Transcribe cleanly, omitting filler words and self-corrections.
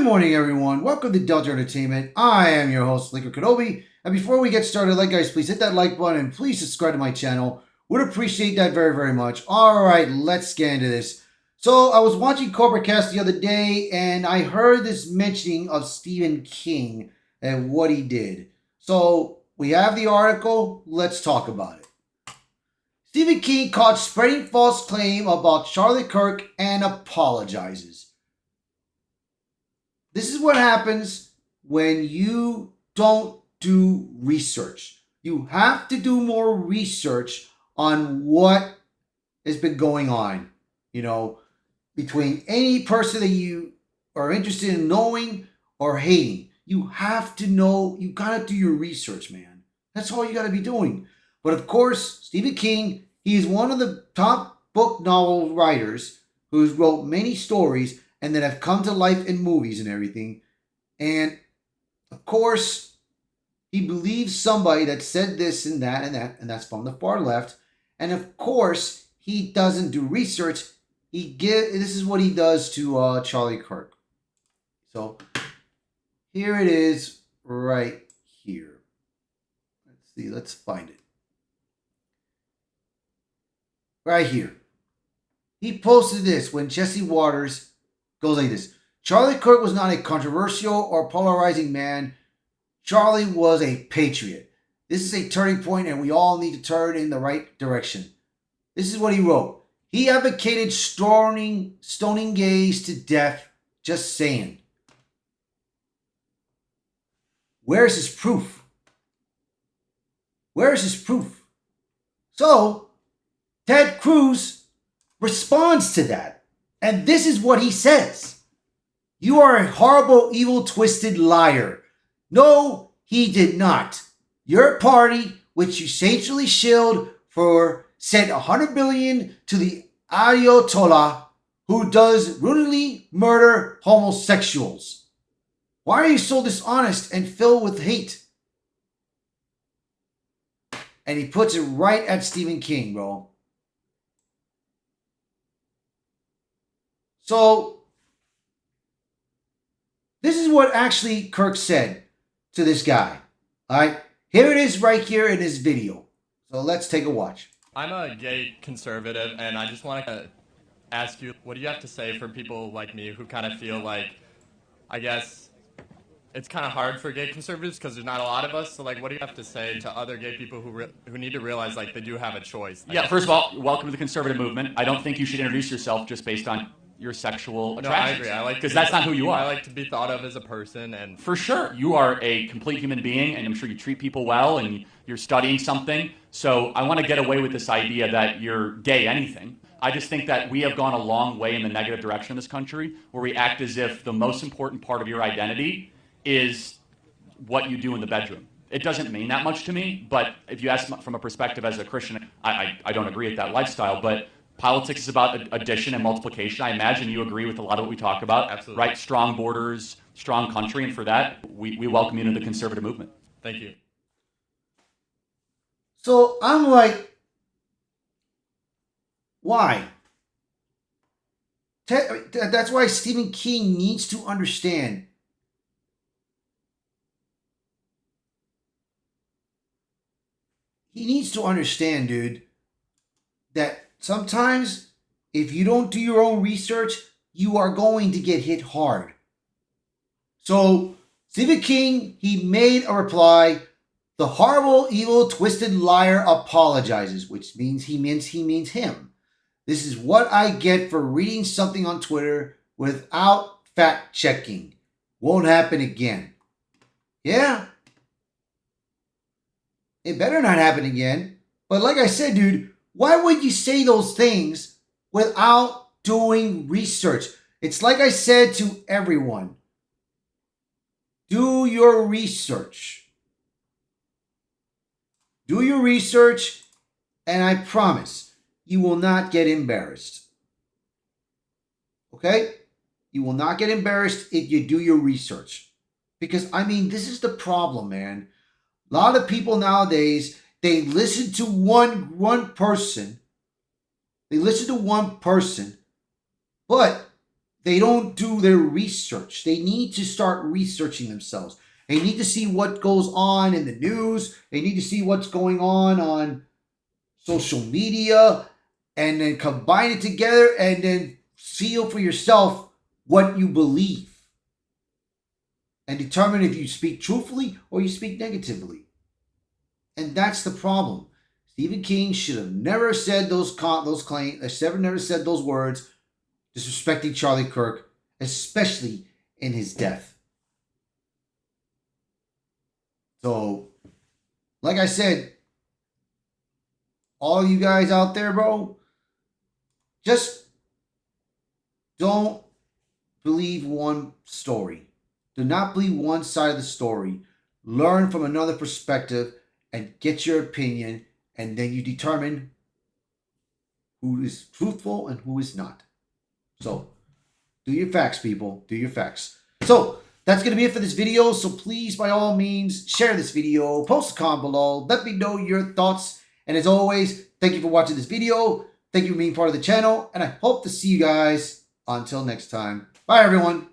Good morning, everyone. Welcome to Delta Entertainment. I am your host, Linker Kenobi. And before we get started, guys, please hit that like button and please subscribe to my channel. Would appreciate that very, very much. All right, let's get into this. So I was watching Cobra Cast the other day, and I heard this mentioning of Stephen King and what he did. So we have the article. Let's talk about it. Stephen King caught spreading false claim about Charlie Kirk and apologizes. This is what happens when you don't do research. You have to do more research on what has been going on, between any person that you are interested in knowing or hating. You have to know, you got to do your research, man. That's all you got to be doing. But of course, Stephen King, he is one of the top book novel writers who's wrote many stories and that have come to life in movies and everything. And of course, he believes somebody that said this and that and that, and that's from the far left. And of course, he doesn't do research. This is what he does to Charlie Kirk. So here it is right here. Let's see, let's find it. Right here. He posted this when Jesse Waters goes like this. Charlie Kirk was not a controversial or polarizing man. Charlie was a patriot. This is a turning point and we all need to turn in the right direction. This is what he wrote. He advocated stoning gays to death. Just saying. Where's his proof? Where's his proof? So, Ted Cruz responds to that. And this is what he says. You are a horrible, evil, twisted liar. No, he did not. Your party, which you saintly shilled for, sent $100 billion to the Ayatollah who does routinely murder homosexuals. Why are you so dishonest and filled with hate? And he puts it right at Stephen King, bro. So, this is what actually Kirk said to this guy. All right, here it is right here in this video. So let's take a watch. I'm a gay conservative, and I just want to ask you, what do you have to say for people like me who kind of feel like, I guess, it's kind of hard for gay conservatives because there's not a lot of us. So, like, what do you have to say to other gay people who need to realize, like, they do have a choice? Yeah, first of all, welcome to the conservative movement. I don't think you should introduce yourself just based on your sexual attractions. No, I agree. Because that's not who you are. I like to be thought of as a person, and for sure, you are a complete human being, and I'm sure you treat people well, and you're studying something. So I want to get away with this idea that you're gay anything. I just think that we have gone a long way in the negative direction in this country, where we act as if the most important part of your identity is what you do in the bedroom. It doesn't mean that much to me, but if you ask from a perspective as a Christian, I don't agree with that lifestyle, but politics is about addition and multiplication. I imagine you agree with a lot of what we talk about. Absolutely. Right? Strong borders, strong country, and for that, we welcome you into the conservative movement. Thank you. So I'm like, why? That's why Stephen King needs to understand. He needs to understand, dude, that sometimes if you don't do your own research, you are going to get hit hard. So Stephen King, he made a reply. The horrible, evil, twisted liar apologizes, which means he means him. This is what I get for reading something on Twitter without fact checking. Won't happen again. Yeah. It better not happen again. But like I said, dude, why would you say those things without doing research? It's like I said to everyone. Do your research. Do your research, and I promise you will not get embarrassed. Okay? You will not get embarrassed if you do your research. Because, this is the problem, man. A lot of people nowadays, they listen to one person. They listen to one person, but they don't do their research. They need to start researching themselves. They need to see what goes on in the news. They need to see what's going on social media, and then combine it together and then feel for yourself what you believe. And determine if you speak truthfully or you speak negatively. And that's the problem. Stephen King should have never said those claims, never said those words disrespecting Charlie Kirk, especially in his death. So, like I said, all you guys out there, bro, just don't believe one story. Do not believe one side of the story. Learn from another perspective and get your opinion, and then you determine who is truthful and who is not. So, do your facts, people. Do your facts. So, that's going to be it for this video. So, please, by all means, share this video. Post a comment below. Let me know your thoughts. And as always, thank you for watching this video. Thank you for being part of the channel. And I hope to see you guys until next time. Bye, everyone.